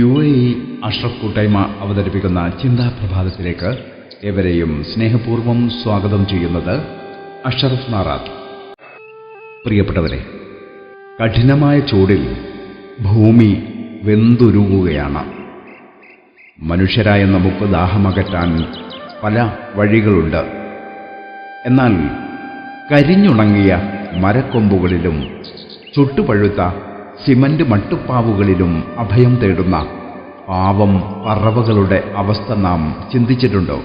UAE Ashraf കൂട്ടായ്മ അവതരിപ്പിക്കുന്ന ചിന്താപ്രഭാതത്തിലേക്ക് ഏവരെയും സ്നേഹപൂർവ്വം സ്വാഗതം ചെയ്യുന്നത് അഷ്റഫ് നാറാത്ത്. പ്രിയപ്പെട്ടവരെ, കഠിനമായ ചൂടിൽ ഭൂമി വെന്തുരുകുകയാണ്. മനുഷ്യരായ നമുക്ക് ദാഹമകറ്റാൻ പല വഴികളുണ്ട്. എന്നാൽ കരിഞ്ഞുണങ്ങിയ മരക്കൊമ്പുകളിലും ചുട്ടുപഴുത്ത സിമന്റ് മട്ടുപ്പാവുകളിലും അഭയം തേടുന്ന പാവം പറവകളുടെ അവസ്ഥ നാം ചിന്തിച്ചിട്ടുണ്ടോ?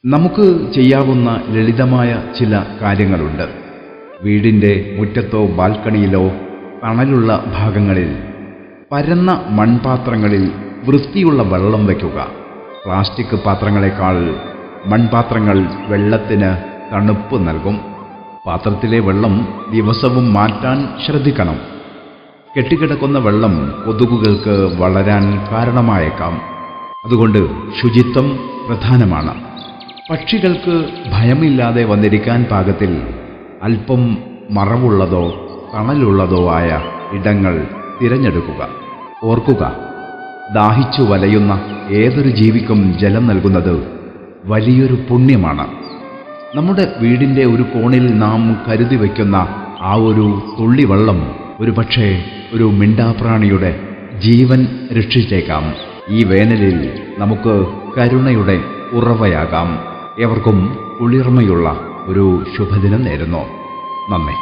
നമുക്ക് ചെയ്യാവുന്ന ലളിതമായ ചില കാര്യങ്ങളുണ്ട്. വീടിൻ്റെ മുറ്റത്തോ ബാൽക്കണിയിലോ തണലുള്ള ഭാഗങ്ങളിൽ പരന്ന മൺപാത്രങ്ങളിൽ വൃത്തിയുള്ള വെള്ളം വയ്ക്കുക. പ്ലാസ്റ്റിക് പാത്രങ്ങളെക്കാൾ മൺപാത്രങ്ങൾ വെള്ളത്തിന് തണുപ്പ് നൽകും. പാത്രത്തിലെ വെള്ളം ദിവസവും മാറ്റാൻ ശ്രദ്ധിക്കണം. കെട്ടിക്കിടക്കുന്ന വെള്ളം കൊതുകുകൾക്ക് വളരാൻ കാരണമായേക്കാം. അതുകൊണ്ട് ശുചിത്വം പ്രധാനമാണ്. പക്ഷികൾക്ക് ഭയമില്ലാതെ വന്നിരിക്കാൻ പാകത്തിൽ അല്പം മറവുള്ളതോ തണലുള്ളതോ ആയ ഇടങ്ങൾ തിരഞ്ഞെടുക്കുക. ഓർക്കുക, ദാഹിച്ചു വലയുന്ന ഏതൊരു ജീവിക്കും ജലം നൽകുന്നത് വലിയൊരു പുണ്യമാണ്. നമ്മുടെ വീടിൻ്റെ ഒരു കോണിൽ നാം കരുതി വയ്ക്കുന്ന ആ ഒരു തുള്ളി വെള്ളം ഒരുപക്ഷേ ഒരു മിണ്ടാപ്രാണിയുടെ ജീവൻ രക്ഷിച്ചേക്കാം. ഈ വേനലിൽ നമുക്ക് കരുണയുടെ ഉറവയാകാം. ഏവർക്കും കുളിർമയുള്ള ഒരു ശുഭദിനം നേരുന്നു. നന്ദി.